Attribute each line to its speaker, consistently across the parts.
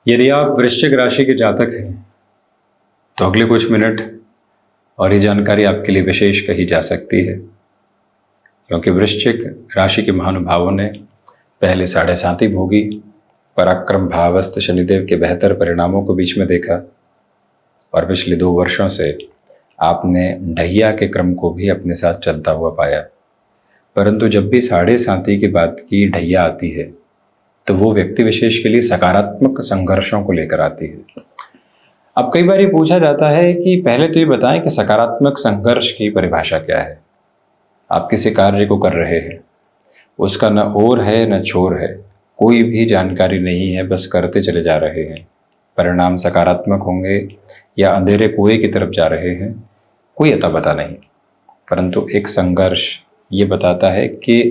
Speaker 1: यदि आप वृश्चिक राशि के जातक हैं तो अगले कुछ मिनट और ये जानकारी आपके लिए विशेष कही जा सकती है, क्योंकि वृश्चिक राशि के महानुभावों ने पहले 7.5 भोगी पराक्रम भावस्थ शनिदेव के बेहतर परिणामों को बीच में देखा और पिछले 2 वर्षों से आपने ढैया के क्रम को भी अपने साथ चलता हुआ पाया। परंतु जब भी 7.5 की बात की ढैया आती है तो वो व्यक्ति विशेष के लिए सकारात्मक संघर्षों को लेकर आती है। अब कई बार ये पूछा जाता है कि पहले तो ये बताएं कि सकारात्मक संघर्ष की परिभाषा क्या है। आप किसी कार्य को कर रहे हैं, उसका न ओर है न छोर है, कोई भी जानकारी नहीं है, बस करते चले जा रहे हैं। परिणाम सकारात्मक होंगे या अंधेरे कुएं की तरफ जा रहे हैं, कोई अता पता नहीं। परंतु एक संघर्ष ये बताता है कि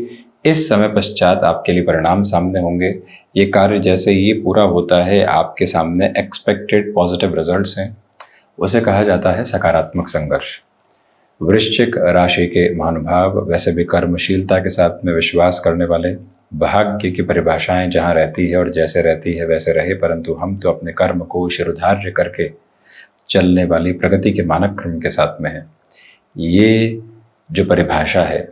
Speaker 1: इस समय पश्चात आपके लिए परिणाम सामने होंगे। ये कार्य जैसे ही पूरा होता है, आपके सामने एक्सपेक्टेड पॉजिटिव रिजल्ट्स हैं, उसे कहा जाता है सकारात्मक संघर्ष। वृश्चिक राशि के महानुभाव वैसे भी कर्मशीलता के साथ में विश्वास करने वाले, भाग्य की परिभाषाएं जहाँ रहती है और जैसे रहती है वैसे रहे, परंतु हम तो अपने कर्म को शिरोधार्य करके चलने वाली प्रगति के मानक क्रम के साथ में है। ये जो परिभाषा है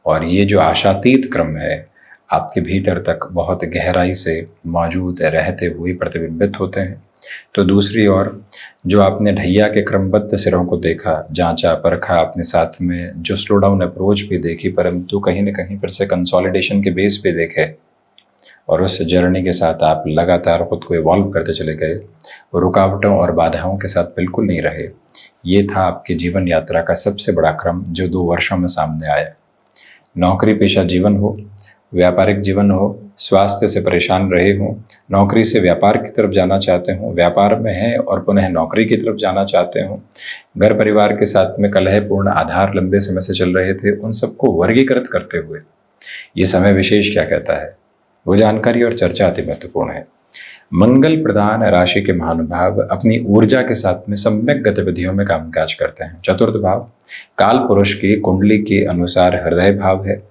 Speaker 1: और ये जो आशातीत क्रम है आपके भीतर तक बहुत गहराई से मौजूद रहते हुए प्रतिबिंबित होते हैं। तो दूसरी ओर जो आपने ढैया के क्रमबद्ध सिरों को देखा, जांचा परखा, अपने साथ में जो स्लो डाउन अप्रोच भी देखी, परंतु कहीं न कहीं फिर से कंसोलिडेशन के बेस पे देखे और उस जर्नी के साथ आप लगातार खुद को इवॉल्व करते चले गए, रुकावटों और बाधाओं के साथ बिल्कुल नहीं रहे। ये था आपके जीवन यात्रा का सबसे बड़ा क्रम जो 2 वर्षों में सामने आया। नौकरी पेशा जीवन हो, व्यापारिक जीवन हो, स्वास्थ्य से परेशान रहे हों, नौकरी से व्यापार की तरफ जाना चाहते हों, व्यापार में हैं और पुनः नौकरी की तरफ जाना चाहते हों, घर परिवार के साथ में कलहपूर्ण आधार लंबे समय से चल रहे थे, उन सबको वर्गीकृत करते हुए ये समय विशेष क्या कहता है, वो जानकारी और चर्चा अति महत्वपूर्ण है। मंगल प्रधान राशि के महानुभाव अपनी ऊर्जा के साथ में सम्यक गतिविधियों में कामकाज करते हैं। चतुर्थ भाव काल पुरुष की कुंडली के अनुसार हृदय भाव है।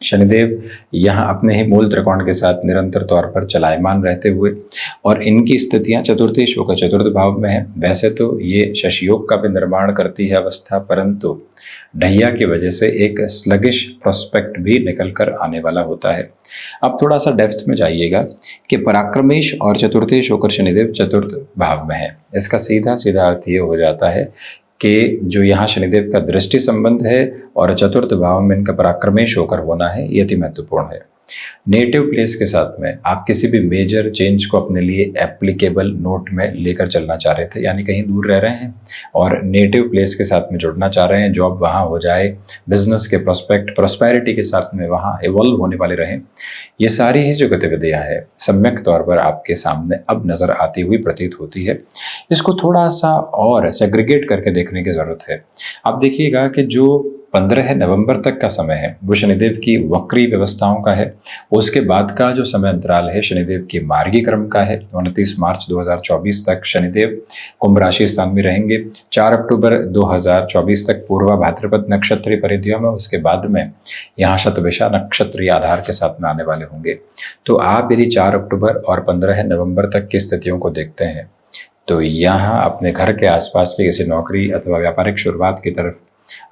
Speaker 1: शनिदेव यहाँ अपने ही मूल त्रिकोण के साथ निरंतर तौर पर चलायमान रहते हुए और इनकी स्थितियां चतुर्थेश होकर चतुर्थ भाव में है। वैसे तो ये शशयोग का भी निर्माण करती है अवस्था, परंतु ढैया की वजह से एक स्लगिश प्रोस्पेक्ट भी निकल कर आने वाला होता है। अब थोड़ा सा डेप्थ में जाइएगा कि पराक्रमेश और चतुर्थेश होकर शनिदेव चतुर्थ भाव में है। इसका सीधा सीधा अर्थ ये हो जाता है कि जो यहाँ शनिदेव का दृष्टि संबंध है और चतुर्थ भाव में इनका पराक्रमेश होकर होना है, ये अति महत्वपूर्ण है। नेटिव प्लेस के साथ में आप किसी भी मेजर चेंज को अपने लिए एप्लीकेबल नोट में लेकर चलना चाह रहे थे, यानी कहीं दूर रह रहे हैं और नेटिव प्लेस के साथ में जुड़ना चाह रहे हैं, जॉब वहाँ हो जाए, बिजनेस के प्रोस्पेक्ट प्रॉस्पेरिटी के साथ में वहाँ इवॉल्व होने वाले रहें। ये सारी ही जो गतिविधियाँ हैं सम्यक तौर पर आपके सामने अब नज़र आती हुई प्रतीत होती है। इसको थोड़ा सा और सेग्रीगेट करके देखने की ज़रूरत है। आप देखिएगा कि जो 15 नवंबर तक का समय है वो शनिदेव की वक्री व्यवस्थाओं का है। उसके बाद का जो समय अंतराल है शनिदेव की मार्गी क्रम का है। 29 मार्च 2024 तक शनिदेव कुंभ राशि स्थान में रहेंगे। 4 अक्टूबर 2024 तक पूर्वा भाद्रपद नक्षत्रीय परिधियों में, उसके बाद में यहाँ शतभिषा नक्षत्रीय आधार के साथ में आने वाले होंगे। तो आप यदि 4 अक्टूबर और 15 नवंबर तक की स्थितियों को देखते हैं तो यहाँ अपने घर के आसपास की किसी नौकरी अथवा व्यापारिक शुरुआत की तरफ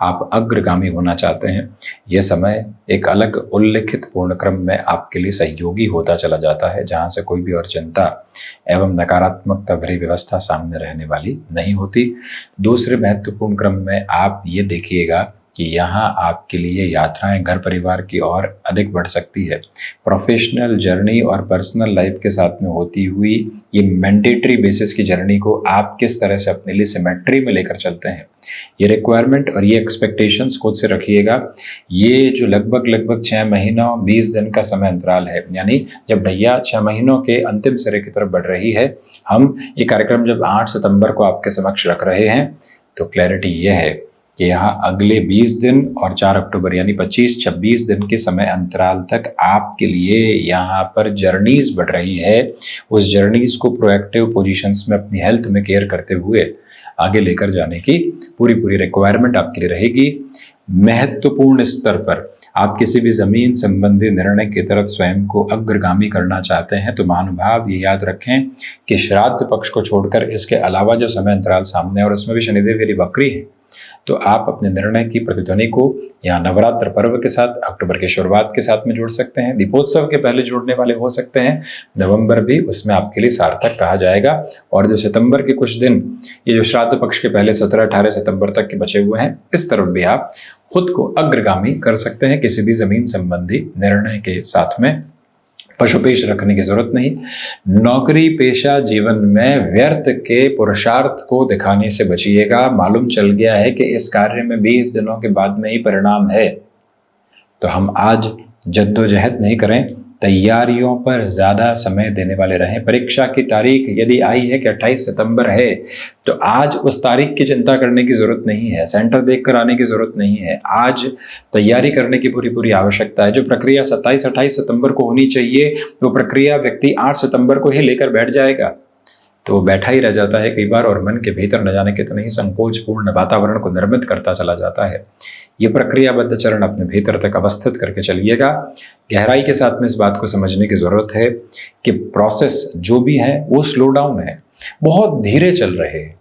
Speaker 1: आप अग्रगामी होना चाहते हैं, यह समय एक अलग उल्लिखित पूर्ण क्रम में आपके लिए सहयोगी होता चला जाता है, जहां से कोई भी और चिंता एवं नकारात्मकता भरी व्यवस्था सामने रहने वाली नहीं होती। दूसरे महत्वपूर्ण क्रम में आप ये देखिएगा कि यहाँ आपके लिए यात्राएं घर परिवार की ओर अधिक बढ़ सकती है। प्रोफेशनल जर्नी और पर्सनल लाइफ के साथ में होती हुई ये मैंडेटरी बेसिस की जर्नी को आप किस तरह से अपने लिए सिमेट्री में लेकर चलते हैं, ये रिक्वायरमेंट और ये एक्सपेक्टेशंस खुद से रखिएगा। ये जो लगभग 6 महीनों 20 दिन का समय अंतराल है, यानी जब ढैया 6 महीनों के अंतिम सिरे की तरफ बढ़ रही है, हम ये कार्यक्रम जब 8 सितंबर को आपके समक्ष रख रहे हैं, तो क्लैरिटी ये है कि यहाँ अगले 20 दिन और 4 अक्टूबर यानी 25-26 दिन के समय अंतराल तक आपके लिए यहाँ पर जर्नीज बढ़ रही है। उस जर्नीज को प्रोएक्टिव पोजीशंस में अपनी हेल्थ में केयर करते हुए आगे लेकर जाने की पूरी रिक्वायरमेंट आपके लिए रहेगी। महत्वपूर्ण स्तर पर आप किसी भी जमीन संबंधी निर्णय की तरफ स्वयं को अग्रगामी करना चाहते हैं तो महानुभाव ये याद रखें कि श्राद्ध पक्ष को छोड़कर इसके अलावा जो समय अंतराल सामने है और उसमें भी शनिदेव यदि वक्री है तो आप अपने निर्णय की प्रतिध्वनि को यहाँ नवरात्र पर्व के साथ, अक्टूबर की शुरुआत के साथ में जोड़ सकते हैं, दीपोत्सव के पहले जोड़ने वाले हो सकते हैं, नवंबर भी उसमें आपके लिए सार्थक कहा जाएगा। और जो सितंबर के कुछ दिन, ये जो श्राद्ध पक्ष के पहले 17-18 सितंबर तक के बचे हुए हैं, इस तरफ भी आप खुद को अग्रगामी कर सकते हैं किसी भी जमीन संबंधी निर्णय के साथ में। पशुपेश रखने की जरूरत नहीं। नौकरी पेशा जीवन में व्यर्थ के पुरुषार्थ को दिखाने से बचिएगा। मालूम चल गया है कि इस कार्य में 20 दिनों के बाद में ही परिणाम है, तो हम आज जद्दोजहद नहीं करें, तैयारियों पर ज़्यादा समय देने वाले रहें। परीक्षा की तारीख यदि आई है कि 28 सितंबर है तो आज उस तारीख की चिंता करने की ज़रूरत नहीं है, सेंटर देख कर आने की ज़रूरत नहीं है। आज तैयारी करने की पूरी आवश्यकता है। जो प्रक्रिया 27-28 सितंबर को होनी चाहिए वो प्रक्रिया व्यक्ति 8 सितंबर को ही लेकर बैठ जाएगा तो वो बैठा ही रह जाता है कई बार, और मन के भीतर न जाने कितने ही संकोचपूर्ण वातावरण को निर्मित करता चला जाता है। ये प्रक्रियाबद्ध चरण अपने भीतर तक अवस्थित करके चलिएगा। गहराई के साथ में इस बात को समझने की जरूरत है कि प्रोसेस जो भी है वो स्लो डाउन है, बहुत धीरे चल रहे हैं।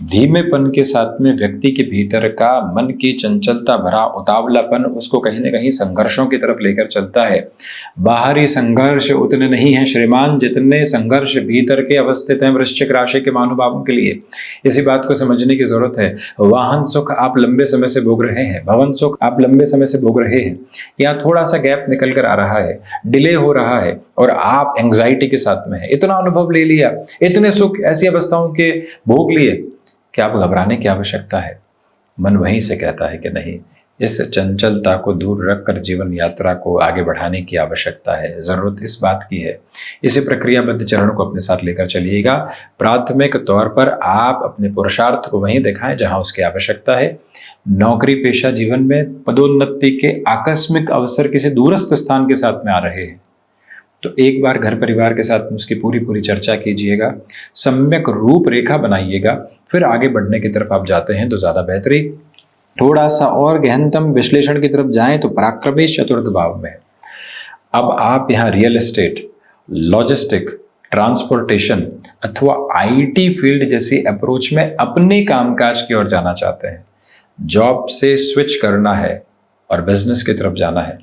Speaker 1: धीमेपन के साथ में व्यक्ति के भीतर का मन की चंचलता भरा उतावलापन उसको कहीं न कहीं संघर्षों की तरफ लेकर चलता है। बाहरी संघर्ष उतने नहीं हैं श्रीमान जितने संघर्ष भीतर के अवस्थित हैं वृश्चिक राशि के महानुभावों के लिए। इसी बात को समझने की जरूरत है। वाहन सुख आप लंबे समय से भोग रहे हैं, भवन सुख आप लंबे समय से भोग रहे हैं, यहाँ थोड़ा सा गैप निकल कर आ रहा है, डिले हो रहा है और आप एंग्जाइटी के साथ में है। इतना अनुभव ले लिया, इतने सुख ऐसी अवस्थाओं के भोग लिए कि आप घबराने की आवश्यकता है। मन वहीं से कहता है कि नहीं, इस चंचलता को दूर रखकर जीवन यात्रा को आगे बढ़ाने की आवश्यकता है। जरूरत इस बात की है। इसी प्रक्रियाबद्ध चरण को अपने साथ लेकर चलिएगा। प्राथमिक तौर पर आप अपने पुरुषार्थ को वहीं दिखाएं जहां उसकी आवश्यकता है। नौकरी पेशा जीवन में पदोन्नति के आकस्मिक अवसर किसी दूरस्थ स्थान के साथ में आ रहे हैं तो एक बार घर परिवार के साथ उसकी पूरी चर्चा कीजिएगा, सम्यक रूपरेखा बनाइएगा, फिर आगे बढ़ने की तरफ आप जाते हैं तो ज़्यादा बेहतरी। थोड़ा सा और गहनतम विश्लेषण की तरफ जाएं तो पराक्रमेश चतुर्थ भाव में। अब आप यहाँ रियल एस्टेट, लॉजिस्टिक, ट्रांसपोर्टेशन अथवा आईटी फील्ड जैसी अप्रोच में अपने कामकाज की ओर जाना चाहते हैं। जॉब से स्विच करना है और बिजनेस की तरफ जाना है।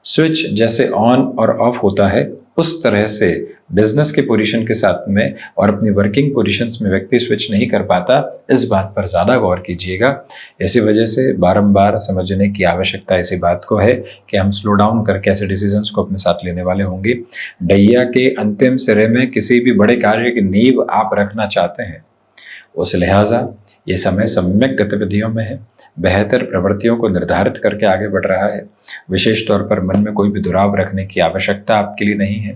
Speaker 1: स्विच जैसे ऑन और ऑफ होता है उस तरह से बिजनेस के पोजीशन के साथ में और अपनी वर्किंग पोजीशंस में व्यक्ति स्विच नहीं कर पाता। इस बात पर ज़्यादा गौर कीजिएगा। इसी वजह से बारंबार समझने की आवश्यकता इसी बात को है कि हम स्लो डाउन करके ऐसे डिसीजंस को अपने साथ लेने वाले होंगे। डैया के अंतिम सिरे में किसी भी बड़े कार्य की नींव आप रखना चाहते हैं, उस लिहाजा ये समय सम्यक गतिविधियों में है, बेहतर प्रवृत्तियों को निर्धारित करके आगे बढ़ रहा है। विशेष तौर पर मन में कोई भी दुराव रखने की आवश्यकता आपके लिए नहीं है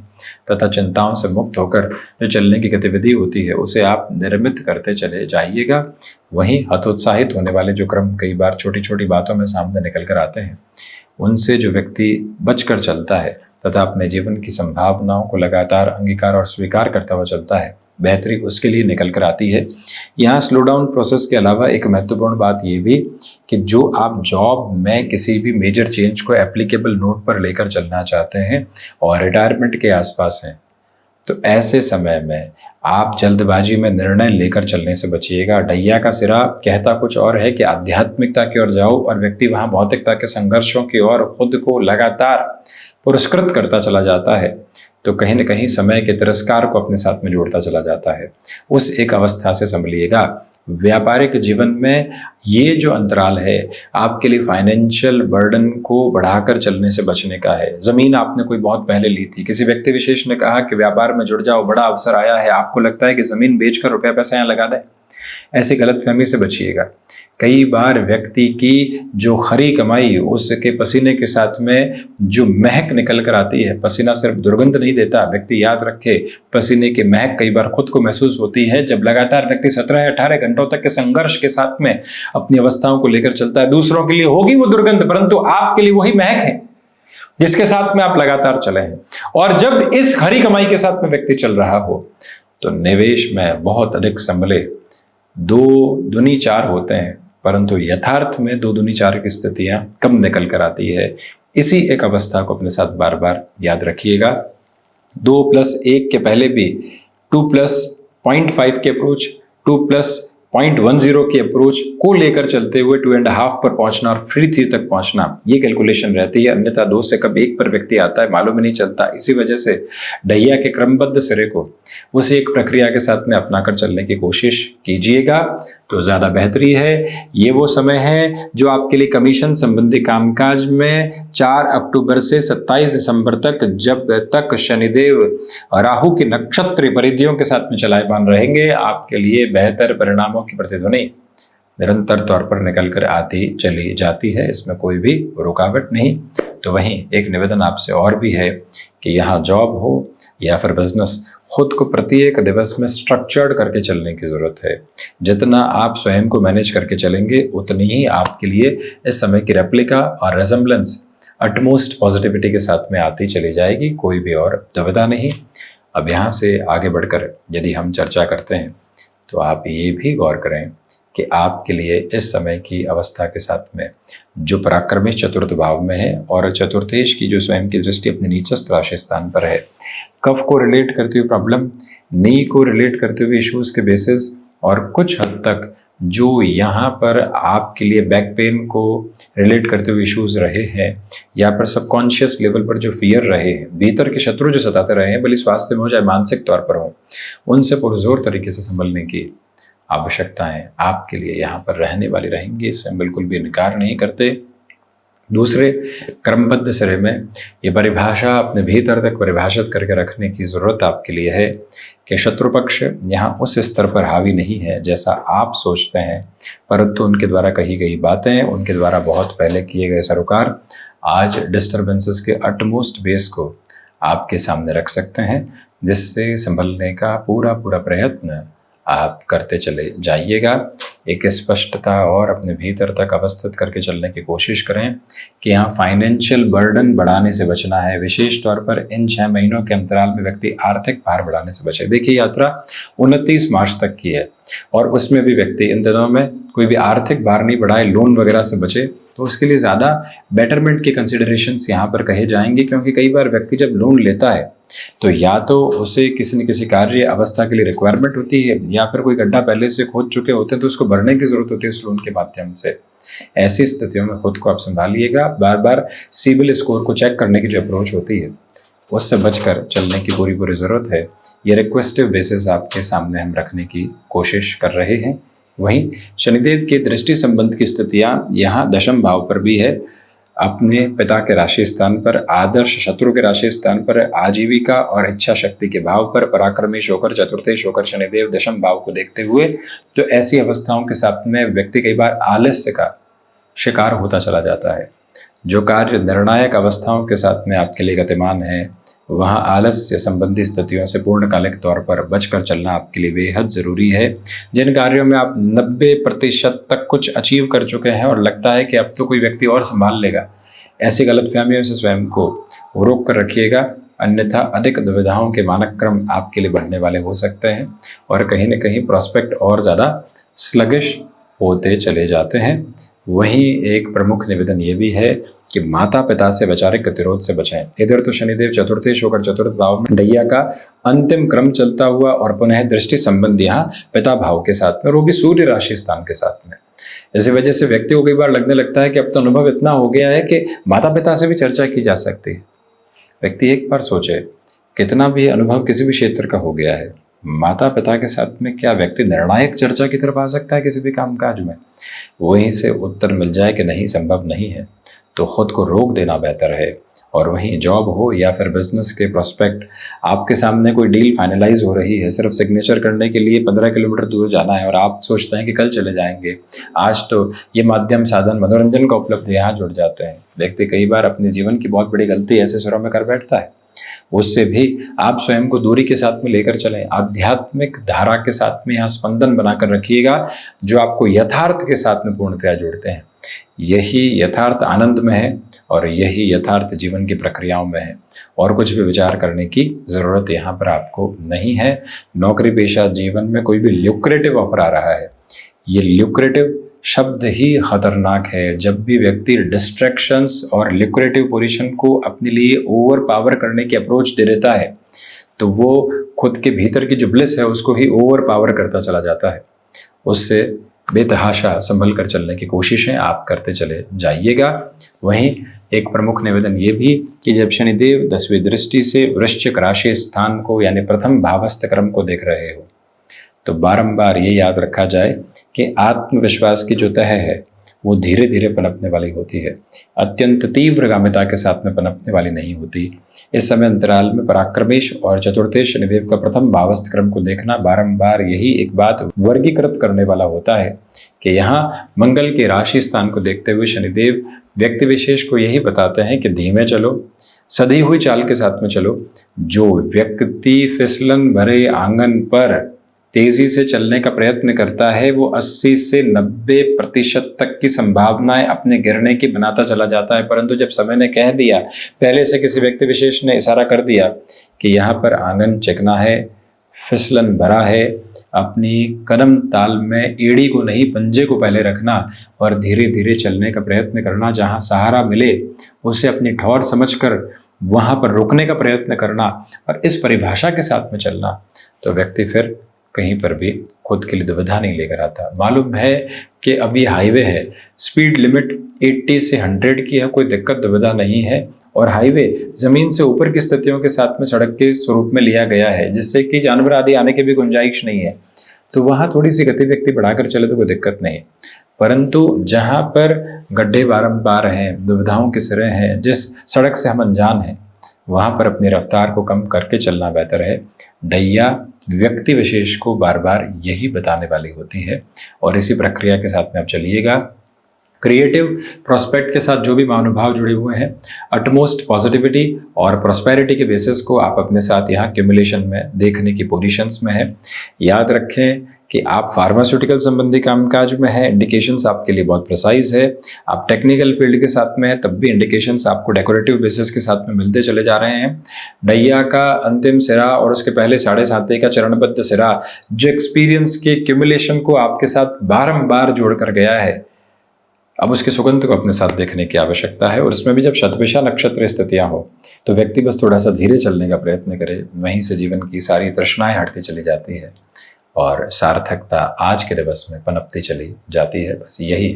Speaker 1: तथा चिंताओं से मुक्त होकर जो चलने की गतिविधि होती है उसे आप निर्मित करते चले जाइएगा। वहीं हतोत्साहित होने वाले जो क्रम कई बार छोटी छोटी बातों में सामने निकल कर आते हैं उनसे जो व्यक्ति बचकर चलता है तथा अपने जीवन की संभावनाओं को लगातार अंगीकार और स्वीकार करता हुआ चलता है, बेहतरी उसके लिए निकल कर आती है। यहाँ स्लो डाउन प्रोसेस के अलावा एक महत्वपूर्ण बात ये भी कि जो आप जॉब में किसी भी मेजर चेंज को एप्लीकेबल नोट पर लेकर चलना चाहते हैं और रिटायरमेंट के आसपास हैं तो ऐसे समय में आप जल्दबाजी में निर्णय लेकर चलने से बचिएगा। डैया का सिरा कहता कुछ और है कि आध्यात्मिकता की ओर जाओ और व्यक्ति वहाँ भौतिकता के संघर्षों की ओर खुद को लगातार पुरस्कृत करता चला जाता है तो कहीं न कहीं समय के तिरस्कार को अपने साथ में जोड़ता चला जाता है। उस एक अवस्था से संभलिएगा। व्यापारिक जीवन में ये जो अंतराल है आपके लिए फाइनेंशियल बर्डन को बढ़ाकर चलने से बचने का है। ज़मीन आपने कोई बहुत पहले ली थी, किसी व्यक्ति विशेष ने कहा कि व्यापार में जुड़ जाओ, बड़ा अवसर आया है, आपको लगता है कि ज़मीन बेचकर रुपया पैसा यहाँ लगा दें। ऐसी गलतफहमी से बचिएगा। कई बार व्यक्ति की जो खरी कमाई उसके पसीने के साथ में जो महक निकल कर आती है, पसीना सिर्फ दुर्गंध नहीं देता, व्यक्ति याद रखे पसीने की महक कई बार खुद को महसूस होती है जब लगातार व्यक्ति 17 या 18 घंटों तक के संघर्ष के साथ में अपनी अवस्थाओं को लेकर चलता है। दूसरों के लिए होगी वो दुर्गंध परंतु आपके लिए वही महक है जिसके साथ में आप लगातार चले हैं। और जब इस खरी कमाई के साथ में व्यक्ति चल रहा हो तो निवेश में बहुत अधिक संभले 2 दूनी 4 होते हैं परंतु यथार्थ में 2 दूनी 4 की स्थितियां कम निकल कर आती है। इसी एक अवस्था को अपने साथ बार बार याद रखिएगा। 2+1 के पहले भी 2+0.5 की अप्रोच, 2+0.10 की अप्रोच को लेकर चलते हुए 2.5 पर पहुंचना और फिर 3 तक पहुंचना, ये कैलकुलेशन रहती है। अन्यथा 2 से कब 1 पर व्यक्ति आता है मालूम ही नहीं चलता। इसी वजह से ढैया के क्रमबद्ध सिरे को उस एक प्रक्रिया के साथ में अपनाकर चलने की कोशिश कीजिएगा तो ज़्यादा बेहतरी है। ये वो समय है जो आपके लिए कमीशन संबंधी कामकाज में 4 अक्टूबर से 27 दिसंबर तक, जब तक शनिदेव राहु की नक्षत्र परिधियों के साथ में चलायमान रहेंगे, आपके लिए बेहतर परिणामों की प्रतिध्वनि निरंतर तौर पर निकल कर आती चली जाती है। इसमें कोई भी रुकावट नहीं। तो वहीं एक निवेदन आपसे और भी है कि यहाँ जॉब हो या फिर बिजनेस, खुद को प्रत्येक दिवस में स्ट्रक्चर्ड करके चलने की ज़रूरत है। जितना आप स्वयं को मैनेज करके चलेंगे उतनी ही आपके लिए इस समय की रेप्लिका और रेजेम्बलेंस अटमोस्ट पॉजिटिविटी के साथ में आती चली जाएगी, कोई भी और दुविधा नहीं। अब यहाँ से आगे बढ़कर यदि हम चर्चा करते हैं तो आप ये भी गौर करें कि आपके लिए इस समय की अवस्था के साथ में जो पराक्रमी चतुर्थ भाव में है और चतुर्थेश की जो स्वयं की दृष्टि अपने नीचस्थ राशि स्थान पर है, कफ को रिलेट करते हुए प्रॉब्लम, नी को रिलेट करते हुए इश्यूज के बेसिस, और कुछ हद तक जो यहाँ पर आपके लिए बैक पेन को रिलेट करते हुए इश्यूज रहे हैं या पर सबकॉन्शियस लेवल पर जो फियर रहे हैं, भीतर के शत्रु जो सताते रहे हैं, भले स्वास्थ्य में हो चाहे मानसिक तौर पर हो, उनसे पुरजोर तरीके से संभलने की आवश्यकताएं आपके लिए यहाँ पर रहने वाली रहेंगी। इससे हम बिल्कुल भी इनकार नहीं करते। दूसरे क्रमबद्ध सिरे में ये परिभाषा अपने भीतर तक परिभाषित करके रखने की ज़रूरत आपके लिए है कि शत्रु पक्ष यहाँ उस स्तर पर हावी नहीं है जैसा आप सोचते हैं, परंतु उनके द्वारा कही गई बातें, उनके द्वारा बहुत पहले किए गए सरोकार आज डिस्टर्बेंसेस के अटमोस्ट बेस को आपके सामने रख सकते हैं, जिससे संभलने का पूरा प्रयत्न आप करते चले जाइएगा। एक स्पष्टता और अपने भीतर तक अवस्थित करके चलने की कोशिश करें कि यहाँ फाइनेंशियल बर्डन बढ़ाने से बचना है। विशेष तौर पर इन 6 महीनों के अंतराल में व्यक्ति आर्थिक भार बढ़ाने से बचे। देखिए, यात्रा 29 मार्च तक की है और उसमें भी व्यक्ति इन दिनों में कोई भी आर्थिक भार नहीं बढ़ाए, लोन वगैरह से बचे, तो उसके लिए ज़्यादा बेटरमेंट के कंसिडरेशंस यहाँ पर कहे जाएंगे। क्योंकि कई बार व्यक्ति जब लोन लेता है तो या तो उसे किसी न किसी कार्य अवस्था के लिए रिक्वायरमेंट होती है या फिर कोई गड्ढा पहले से खोद चुके होते हैं तो उसको भरने की जरूरत होती है उस लोन के माध्यम से। ऐसी स्थितियों में खुद को आप संभालिएगा। बार बार सिबिल स्कोर को चेक करने की जो अप्रोच होती है उससे बचकर चलने की पूरी ज़रूरत है। ये रिक्वेस्टिव बेसिस आपके सामने हम रखने की कोशिश कर रहे हैं। वहीं शनिदेव की दृष्टि संबंध की स्थितियाँ यहाँ दशम भाव पर भी है, अपने पिता के राशि स्थान पर, आदर्श शत्रु के राशि स्थान पर, आजीविका और इच्छा शक्ति के भाव पर, पराक्रमी होकर चतुर्थेश होकर शनिदेव दशम भाव को देखते हुए, तो ऐसी अवस्थाओं के साथ में व्यक्ति कई बार आलस्य का शिकार होता चला जाता है। जो कार्य निर्णायक अवस्थाओं के साथ में आपके लिए गतिमान है, वहाँ आलस्य संबंधी स्थितियों से पूर्णकालिक तौर पर बचकर चलना आपके लिए बेहद ज़रूरी है। जिन कार्यों में आप 90% तक कुछ अचीव कर चुके हैं और लगता है कि अब तो कोई व्यक्ति और संभाल लेगा, ऐसी गलतफहमियों से स्वयं को रोक कर रखिएगा, अन्यथा अधिक दुविधाओं के मानक क्रम आपके लिए बढ़ने वाले हो सकते हैं और कहीं न कहीं प्रॉस्पेक्ट और ज़्यादा स्लगिश होते चले जाते हैं। वहीं एक प्रमुख निवेदन ये भी है कि माता पिता से वैचारिक गतिरोध से बचें। इधर तो शनिदेव चतुर्थेश होकर चतुर्थ भाव में ढैया का अंतिम क्रम चलता हुआ और पुनः दृष्टि संबंध यहाँ पिता भाव के साथ में, और वो भी सूर्य राशि स्थान के साथ में। इसी वजह से व्यक्ति को कई बार लगने लगता है कि अब तो अनुभव इतना हो गया है कि माता पिता से भी चर्चा की जा सकती है। व्यक्ति एक बार सोचे, कितना भी अनुभव किसी भी क्षेत्र का हो गया है, माता पिता के साथ में क्या व्यक्ति निर्णायक चर्चा की तरफ आ सकता है किसी भी कामकाज में? वहीं से उत्तर मिल जाए कि नहीं, संभव नहीं है, तो खुद को रोक देना बेहतर है। और वहीं जॉब हो या फिर बिजनेस के प्रोस्पेक्ट, आपके सामने कोई डील फाइनलाइज हो रही है, सिर्फ सिग्नेचर करने के लिए 15 किलोमीटर दूर जाना है और आप सोचते हैं कि कल चले जाएंगे, आज तो ये माध्यम साधन मनोरंजन का उपलब्ध यहाँ जुड़ जाते हैं। व्यक्ति कई बार अपने जीवन की बहुत बड़ी गलती ऐसे स्वरों में कर बैठता है, उससे भी आप स्वयं को दूरी के साथ में लेकर चलें। आध्यात्मिक धारा के साथ में यहाँ स्पंदन बनाकर रखिएगा जो आपको यथार्थ के साथ में पूर्णतया जोड़ते हैं। यही यथार्थ आनंद में है और यही यथार्थ जीवन की प्रक्रियाओं में है, और कुछ भी विचार करने की ज़रूरत यहाँ पर आपको नहीं है। नौकरी पेशा जीवन में कोई भी ल्यूक्रेटिव ऑफर आ रहा है, ये ल्यूक्रेटिव शब्द ही खतरनाक है। जब भी व्यक्ति डिस्ट्रैक्शंस और लिक्विडेटिव पोजीशन को अपने लिए ओवर पावर करने की अप्रोच दे देता है तो वो खुद के भीतर की जो ब्लिस है उसको ही ओवर पावर करता चला जाता है। उससे बेतहाशा संभल कर चलने की कोशिशें आप करते चले जाइएगा। वहीं एक प्रमुख निवेदन ये भी कि जब शनिदेव 10वीं दृष्टि से वृश्चिक राशि स्थान को यानी प्रथम भावस्थ क्रम को देख रहे हो तो बारंबार ये याद रखा जाए कि आत्मविश्वास की जो तह है वो धीरे धीरे पनपने वाली होती है, अत्यंत तीव्रगामिता के साथ में पनपने वाली नहीं होती। इस समय अंतराल में पराक्रमेश और चतुर्थेश शनिदेव का प्रथम भावस्थ क्रम को देखना बारंबार यही एक बात वर्गीकृत करने वाला होता है कि यहाँ मंगल के राशि स्थान को देखते हुए शनिदेव व्यक्ति विशेष को यही बताते हैं कि धीमे चलो, सधी हुई चाल के साथ में चलो। जो व्यक्ति फिसलन भरे आंगन पर तेजी से चलने का प्रयत्न करता है वो 80 से 90% तक की संभावनाएं अपने गिरने की बनाता चला जाता है, परंतु जब समय ने कह दिया, पहले से किसी व्यक्ति विशेष ने इशारा कर दिया कि यहाँ पर आंगन चिकना है, फिसलन भरा है, अपनी कदम ताल में एड़ी को नहीं पंजे को पहले रखना और धीरे धीरे चलने का प्रयत्न करना। जहाँ सहारा मिले उसे अपनी ठौर समझकर वहाँ पर रुकने का प्रयत्न करना और इस परिभाषा के साथ में चलना, तो व्यक्ति फिर कहीं पर भी खुद के लिए दुविधा नहीं लेकर आता। मालूम है कि अब ये हाईवे है, स्पीड लिमिट 80 से 100 की है, कोई दिक्कत दुविधा नहीं है और हाईवे ज़मीन से ऊपर की स्थितियों के साथ में सड़क के स्वरूप में लिया गया है जिससे कि जानवर आदि आने की भी गुंजाइश नहीं है, तो वहाँ थोड़ी सी गति व्यक्ति बढ़ाकर चले तो कोई दिक्कत नहीं। परंतु जहाँ पर गड्ढे बारंबार हैं, दुविधाओं के सिरे हैं, जिस सड़क से हम अनजान हैं, वहाँ पर अपनी रफ्तार को कम करके चलना बेहतर है। ढैया व्यक्ति विशेष को बार बार यही बताने वाली होती है और इसी प्रक्रिया के साथ में आप चलिएगा। क्रिएटिव प्रोस्पेक्ट के साथ जो भी महानुभाव जुड़े हुए हैं, अटमोस्ट पॉजिटिविटी और प्रोस्पेरिटी के बेसिस को आप अपने साथ यहाँ क्यूमुलेशन में देखने की पोजीशंस में है। याद रखें कि आप फार्मास्यूटिकल संबंधी कामकाज में है, इंडिकेशंस आपके लिए बहुत प्रिसाइज है। आप टेक्निकल फील्ड के साथ में है तब भी इंडिकेशंस आपको डेकोरेटिव बेसिस के साथ में मिलते चले जा रहे हैं। ढैया का अंतिम सिरा और उसके पहले 7.5 का चरणबद्ध सिरा जो एक्सपीरियंस के क्यूमुलेशन को आपके साथ बारंबार जोड़ कर गया है, अब उसके सुगंध को अपने साथ देखने की आवश्यकता है। और इसमें भी जब शतभिषा नक्षत्र स्थितियां हो तो व्यक्ति बस थोड़ा सा धीरे चलने का प्रयत्न करे, वहीं से जीवन की सारी तृष्णाएं हटती चली जाती है और सार्थकता आज के दिवस में पनपती चली जाती है। बस यही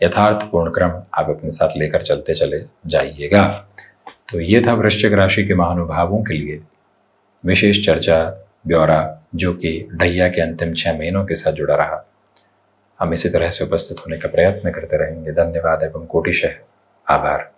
Speaker 1: यथार्थपूर्ण क्रम आप अपने साथ लेकर चलते चले जाइएगा। तो ये था वृश्चिक राशि के महानुभावों के लिए विशेष चर्चा ब्यौरा जो कि ढैया के अंतिम 6 महीनों के साथ जुड़ा रहा। हम इसी तरह से उपस्थित होने का प्रयत्न करते रहेंगे। धन्यवाद एवं कोटिशः आभार।